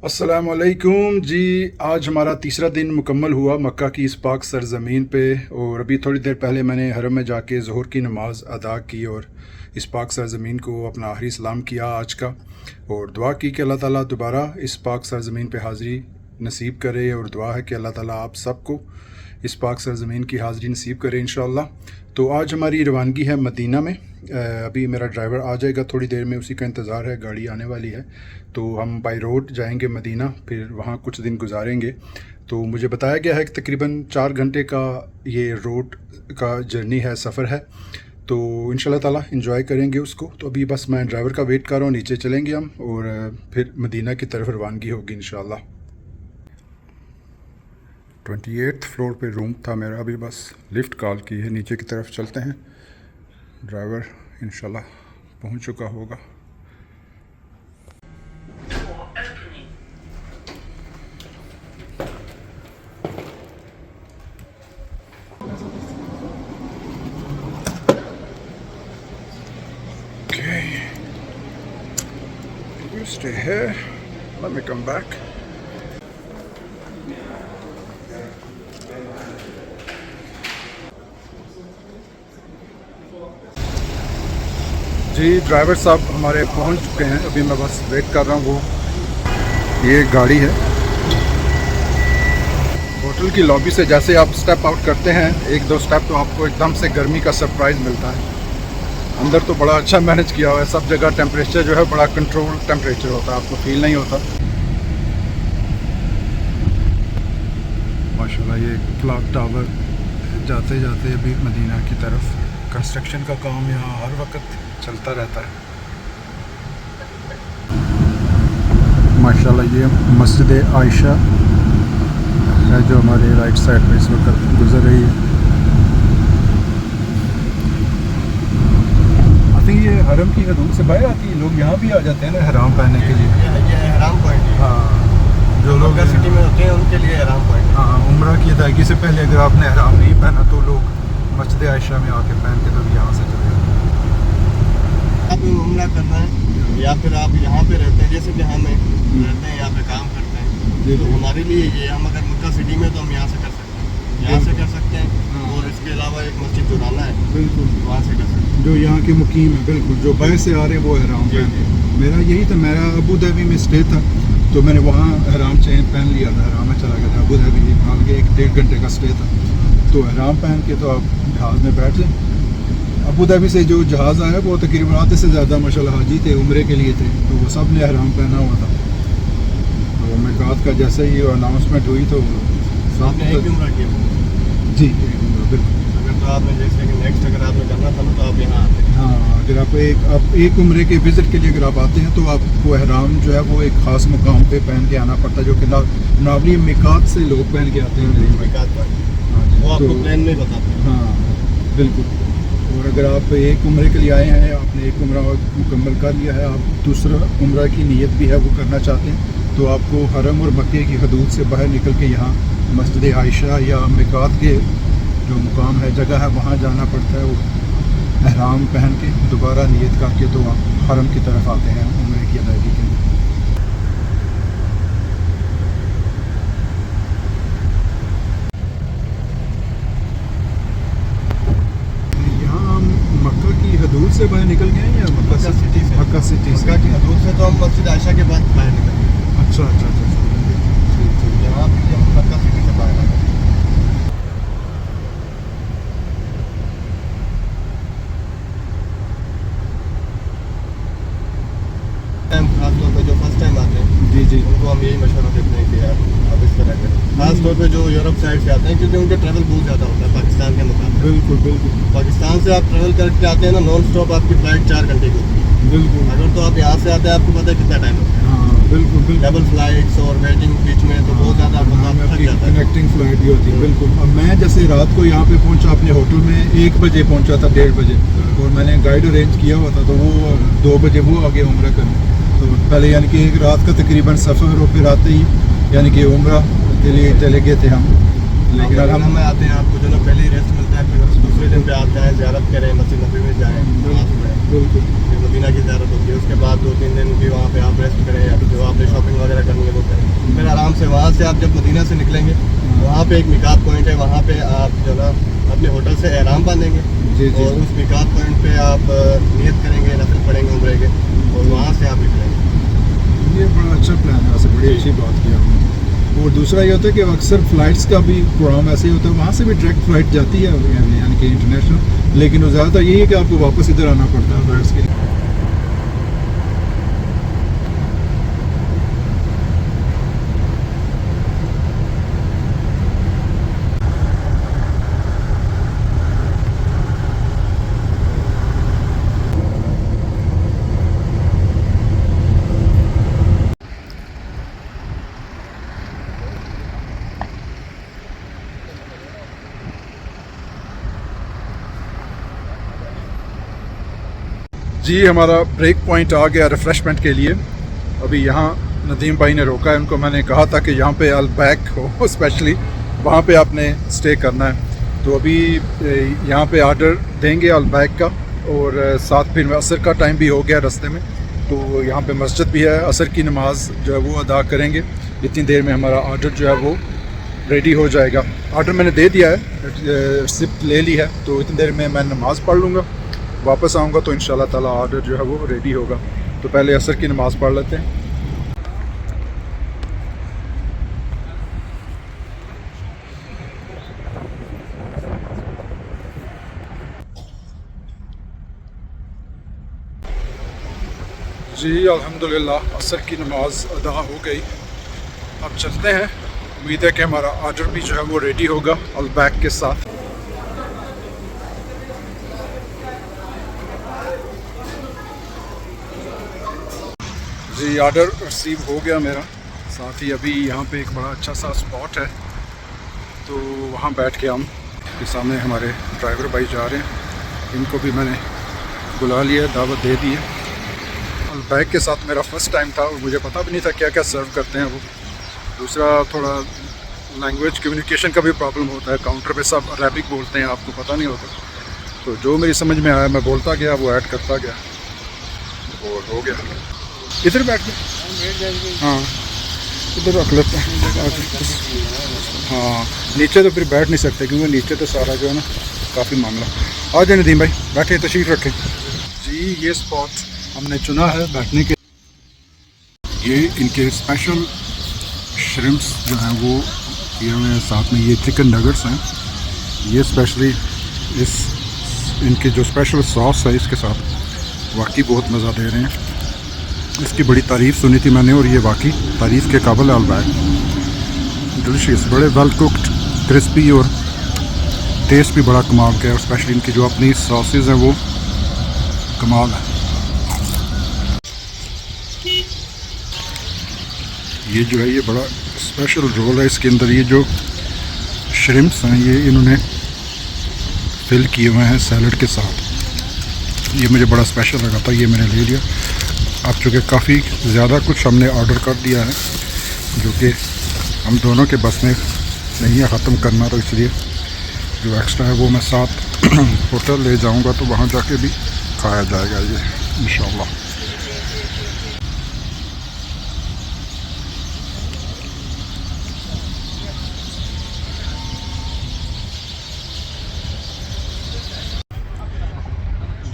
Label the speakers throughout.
Speaker 1: अस्सलामुअलैकुम जी। आज हमारा तीसरा दिन मुकम्मल हुआ मक्का की इस पाक सरज़मीन पे, और अभी थोड़ी देर पहले मैंने हरम में जाके ज़ोहर की नमाज़ अदा की और इस पाक सरज़मीन को अपना आखिरी सलाम किया आज का, और दुआ की कि अल्लाह ताला दोबारा इस पाक सरज़मीन पे हाज़िरी नसीब करे, और दुआ है कि अल्लाह ताला आप सबको इस पाक सरज़मीन की हाज़िरी नसीब करे इंशाअल्लाह। तो आज हमारी रवानगी है मदीना में। अभी मेरा ड्राइवर आ जाएगा थोड़ी देर में, उसी का इंतज़ार है, गाड़ी आने वाली है। तो हम बाई रोड जाएंगे मदीना, फिर वहाँ कुछ दिन गुजारेंगे। तो मुझे बताया गया है कि तकरीबन 4 घंटे का ये रोड का जर्नी है, सफ़र है। तो इंशाल्लाह ताला इंजॉय करेंगे उसको। तो अभी बस मैं ड्राइवर का वेट कर रहा हूँ, नीचे चलेंगे हम और फिर मदीना की तरफ रवानगी होगी इंशाल्लाह। 28th फ्लोर पे रूम था मेरा, अभी बस लिफ्ट कॉल की है, नीचे की तरफ चलते हैं। ड्राइवर इंशाल्लाह पहुंच चुका होगा। Okay, you stay here, let me come back. Ji driver साहब हमारे पहुंच चुके हैं, अभी मैं बस वेट कर रहा हूँ। वो ये गाड़ी है। होटल की लॉबी से जैसे आप स्टेप आउट करते हैं, 1-2 स्टेप, तो आपको एकदम से गर्मी का सरप्राइज़ मिलता है। अंदर तो बड़ा अच्छा मैनेज किया हुआ है, सब जगह टेम्परेचर जो है बड़ा कंट्रोल टेम्परेचर होता है, आपको फील नहीं होता। माशाल्लाह ये क्लॉक टावर जाते जाते अभी मदीना की तरफ। कंस्ट्रक्शन का काम यहाँ हर वक्त चलता रहता है। माशाल्लाह ये मस्जिद आयशा है जो हमारे राइट साइड में इस वक्त गुजर रही है। आई थिंक ये हरम की हदूद से बाहर आती है, लोग यहाँ भी आ जाते हैं ना हराम पहनने के लिए।
Speaker 2: ये हराम पॉइंट है।
Speaker 1: हाँ, जो लोग
Speaker 2: सिटी में होते हैं उनके लिए हराम पॉइंट है।
Speaker 1: हाँ, उम्रा की अदायगी से पहले अगर आपने हराम नहीं पहना तो लोग मस्जिद आयशा में आके पहन के तो यहाँ से चले जाते हैं।
Speaker 2: आप उम्रा करना है या फिर आप यहाँ पे रहते हैं, जैसे कि हम रहते हैं यहाँ पे काम करते हैं, तो हमारे लिए ये, हम अगर मक्का सिटी में तो हम यहाँ से कर सकते हैं, यहाँ से कर सकते हैं। और इसके अलावा एक मस्जिद जुराना है, बिल्कुल वहाँ से कर सकते हैं।
Speaker 1: जो यहाँ के मुकीम है, बिल्कुल जो बाहर से आ रहे हैं वो हराम पहन। मेरा यही था, मेरा अबू धाबी में स्टे था, तो मैंने वहाँ हराम चेन पहन लिया था, हराम में चला गया था। अबू धाबी आगे 1-1.5 घंटे का स्टे था, तो हराम पहन के तो आप जहाज़ में बैठ जाए। अबू धाबी से जो जहाज़ आया वो तकरीबन आधे से ज़्यादा माशाल्लाह हाजी थे, उम्रे के लिए थे, तो वो सब ने हराम पहना हुआ था। तो मिकात का जैसे ही अनाउंसमेंट हुई तो
Speaker 2: आपने एक उम्रा किया?
Speaker 1: जी बिल्कुल।
Speaker 2: अगर तो आपने जैसे कि नेक्स्ट अगर आपने करना था तो आप यहाँ आते हैं।
Speaker 1: हाँ, अगर आप एक उम्रे के विज़िट के लिए अगर आप आते हैं तो आपको एहराम जो है वो एक ख़ास मुकाम पे पहन के आना पड़ता है, जो कि नावली मिकात से लोग पहन के आते हैं।
Speaker 2: मिकात पर वो आपको प्लान में बताते हैं।
Speaker 1: हाँ बिल्कुल। और अगर आप एक उम्रे के लिए आए हैं, आपने एक उम्रा मुकम्मल कर लिया है, आप दूसरा उम्रा की नीयत भी है वो करना चाहते हैं, तो आपको हरम और मक्के की हदूद से बाहर निकल के यहाँ मस्जिद आयशा या मिकात के जो मुकाम है, जगह है, वहाँ जाना पड़ता है। वो एहराम पहन के दोबारा नीयत करके तो आप हरम की तरफ आते हैं उम्रे की अदायगी के लिए। हदूद से बाहर निकल गए या
Speaker 2: मक्का सिटी से?
Speaker 1: मक्का सिटी
Speaker 2: मक्का की हदूद से तो हम मस्जिद आयशा के बाद बाहर निकल गए।
Speaker 1: अच्छा अच्छा अच्छा,
Speaker 2: यहाँ भी हम मक्का सिटी से बाहर निकल। खासतौर पर जो फर्स्ट टाइम आते हैं,
Speaker 1: जी जी,
Speaker 2: उनको हम यही मशवरा देते हैं कि यार अब इस तरह के, खासतौर पे जो यूरोप साइड से आते हैं, क्योंकि उनका ट्रैवल बहुत ज़्यादा होता है पाकिस्तान के मुकाबले।
Speaker 1: बिल्कुल बिल्कुल।
Speaker 2: पाकिस्तान से आप ट्रैवल करके आते हैं ना, नॉन स्टॉप आपकी फ्लाइट 4 घंटे की होती है।
Speaker 1: बिल्कुल।
Speaker 2: अगर तो आप यहाँ से आते हैं, आपको पता है कितना टाइम होता है।
Speaker 1: हाँ बिल्कुल बिल्कुल।
Speaker 2: डबल फ्लाइट्स और वेटिंग बीच में तो बहुत ज़्यादा थक जाता है।
Speaker 1: कनेक्टिंग फ्लाइट भी होती है, बिल्कुल। अब मैं जैसे रात को यहाँ पे पहुँचा, अपने होटल में 1 बजे पहुँचा था, 1:30 बजे, और मैंने गाइड अरेंज किया हुआ था, तो वो 2 बजे वो आगे उम्रा करने। तो पहले यानी कि एक रात का तकरीबन सफ़र, और फिर आते ही यानी कि उम्रा के लिए चले गए थे हम। लेकिन
Speaker 2: हम आते हैं, आपको जो ना पहले ही रेस्ट मिलता है, फिर दूसरे दिन पे आते हैं, ज़ियारत करें, मस्जिद नबी में जाएं, नमाज़ पढ़ें।
Speaker 1: बिल्कुल
Speaker 2: 2-3 दिन की वहाँ पे आप रेस्ट करें या फिर जो आपने शॉपिंग वगैरह करनी है वो करें। फिर आराम से वहाँ से आप जब मदीना से निकलेंगे वहाँ पे एक मिकात पॉइंट है, वहाँ पे आप जो ना अपने होटल से एहराम बांधेंगे और उस मिकात पॉइंट पे आप नियत करेंगे, नफिल पढ़ेंगे उम्रे के और वहाँ से आप निकलेंगे।
Speaker 1: ये बड़ा अच्छा प्लान है, वैसे बड़ी अच्छी बात की आपने। और दूसरा ये होता है कि अक्सर फ़्लाइट्स का भी प्रोग्राम ऐसे ही होता है, वहाँ से भी डायरेक्ट फ़्लाइट जाती है यानी कि इंटरनेशनल, लेकिन वो ज़्यादातर यही है कि आपको वापस इधर आना पड़ता है फ्लाइट्स के लिए। जी हमारा ब्रेक पॉइंट आ गया रिफ़्रेशमेंट के लिए। अभी यहाँ नदीम भाई ने रोका है, उनको मैंने कहा था कि यहाँ पे अल-बैक हो स्पेशली वहाँ पे आपने स्टे करना है। तो अभी यहाँ पे आर्डर देंगे अल-बैक का और साथ फिर असर का टाइम भी हो गया रास्ते में, तो यहाँ पे मस्जिद भी है, असर की नमाज़ जो है वो अदा करेंगे। इतनी देर में हमारा आर्डर जो है वो रेडी हो जाएगा। आर्डर मैंने दे दिया है, रिसिप्ट ले ली है, तो इतनी देर में मैं नमाज़ पढ़ लूँगा, वापस आऊँगा तो इंशाल्लाह ताला आर्डर जो है वो रेडी होगा। तो पहले असर की नमाज़ पढ़ लेते हैं। जी अल्हम्दुलिल्लाह असर की नमाज़ अदा हो गई। अब चलते हैं, उम्मीद है कि हमारा आर्डर भी जो है वो रेडी होगा अल-बैक के साथ। जी आर्डर रिसीव हो गया मेरा। साथ ही अभी यहाँ पे एक बड़ा अच्छा सा स्पॉट है, तो वहाँ बैठ के हम के सामने हमारे ड्राइवर भाई जा रहे हैं, इनको भी मैंने बुला लिया, दावत दे दी है। अल-बैक के साथ मेरा फ़र्स्ट टाइम था और मुझे पता भी नहीं था क्या क्या सर्व करते हैं वो। दूसरा थोड़ा लैंग्वेज कम्युनिकेशन का भी प्रॉब्लम होता है, काउंटर पे सब अरबिक बोलते हैं, आपको पता नहीं होता। तो जो मेरी समझ में आया मैं बोलता गया, वो ऐड करता गया और हो गया। इधर बैठ के हाँ इधर रख लेते हैं। हाँ नीचे तो फिर बैठ नहीं सकते क्योंकि नीचे तो सारा जो है ना काफ़ी मामला। आ जाए नदीम भाई, बैठे तशरीफ़ रखें। जी ये स्पॉट हमने चुना है बैठने के। ये इनके स्पेशल श्रिम्प्स जो हैं वो किए हुए हैं, साथ में ये चिकन नगेट्स हैं, ये स्पेशली इस इनके जो स्पेशल सॉस है इसके साथ वाकई बहुत मज़ा दे रहे हैं। इसकी बड़ी तारीफ़ सुनी थी मैंने और ये वाकई तारीफ़ के काबिल अल-बैक। डिलीशियस, बड़े वेल कुक्ड, क्रिस्पी और टेस्ट भी बड़ा कमाल का है। और स्पेशली इनकी जो अपनी सॉसेज हैं वो कमाल है। ये जो है ये बड़ा स्पेशल रोल है, इसके अंदर ये जो श्रिम्प्स हैं ये इन्होंने फिल किए हुए हैं सैलड के साथ। ये मुझे बड़ा स्पेशल लगा था, ये मैंने ले लिया। अब चूँकि काफ़ी ज़्यादा कुछ हमने ऑर्डर कर दिया है जो कि हम दोनों के बस में नहीं है ख़त्म करना, तो इसलिए जो एक्स्ट्रा है वो मैं साथ होटल ले जाऊंगा, तो वहाँ जाके भी खाया जाएगा ये इंशाल्लाह।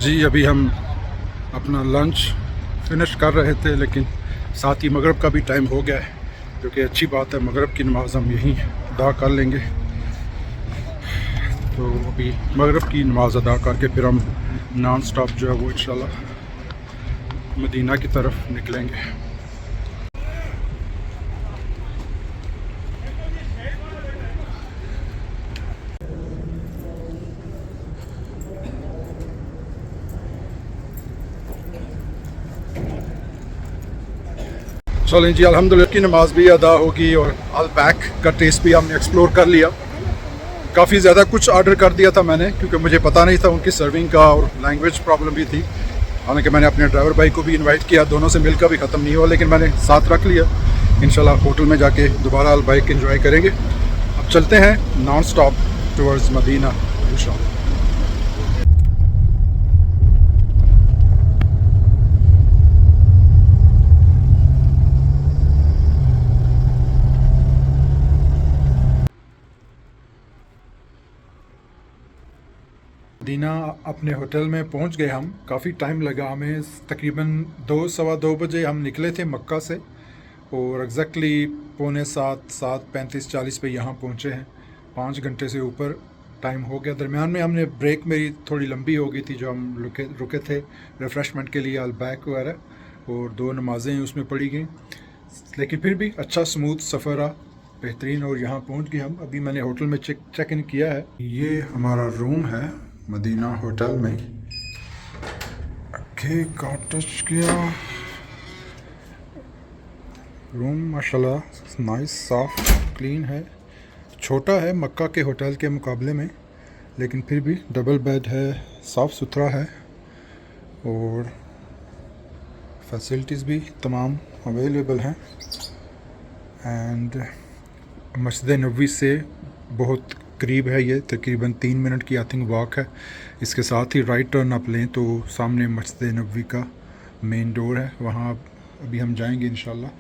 Speaker 1: जी अभी हम अपना लंच फिनिश कर रहे थे, लेकिन साथ ही मगरिब का भी टाइम हो गया है, जो कि अच्छी बात है। मगरिब की नमाज़ हम यहीं अदा कर लेंगे, तो अभी मगरिब की नमाज़ अदा करके फिर हम नॉन स्टॉप जो है वो इंशाल्लाह मदीना की तरफ निकलेंगे। चलें जी, अल्हम्दुलिल्लाह की नमाज भी अदा होगी और अल-बैक का टेस्ट भी हमने एक्सप्लोर कर लिया। काफ़ी ज़्यादा कुछ ऑर्डर कर दिया था मैंने, क्योंकि मुझे पता नहीं था उनकी सर्विंग का और लैंग्वेज प्रॉब्लम भी थी। हालांकि मैंने अपने ड्राइवर भाई को भी इनवाइट किया, दोनों से मिलकर भी ख़त्म नहीं हुआ, लेकिन मैंने साथ रख लिया। इंशाल्लाह होटल में जाके दोबारा अल-बैक एंजॉय करेंगे। अब चलते हैं नॉन स्टॉप टुवर्ड्स मदीना इंशाल्लाह। दीना अपने होटल में पहुंच गए हम। काफ़ी टाइम लगा हमें, तकरीबन 2 सवा 2 बजे हम निकले थे मक्का से और एग्जैक्टली 6:45 7:35 पे यहाँ पहुँचे हैं। 5 घंटे से ऊपर टाइम हो गया। दरमियान में हमने ब्रेक मेरी थोड़ी लंबी हो गई थी, जो हम रुके थे रिफ़्रेशमेंट के लिए, अलबैक वगैरह, और 2 नमाज़ें उसमें पढ़ी गई, लेकिन फिर भी अच्छा स्मूथ सफ़र रहा, बेहतरीन। और यहाँ पहुँच गए हम। अभी मैंने होटल में चेक इन किया है। ये हमारा रूम है मदीना होटल में। ओके, टच किया। रूम माशाल्लाह नाइस, साफ़, क्लीन है। छोटा है मक्का के होटल के मुकाबले में, लेकिन फिर भी डबल बेड है, साफ़ सुथरा है और फैसिलिटीज़ भी तमाम अवेलेबल हैं। एंड मस्जिद नबवी से बहुत करीब है ये, तकरीबन 3 मिनट की आई थिंक वॉक है। इसके साथ ही राइट टर्न आप लें तो सामने मस्जिद नबवी का मेन डोर है, वहाँ अभी हम जाएंगे इंशाल्लाह।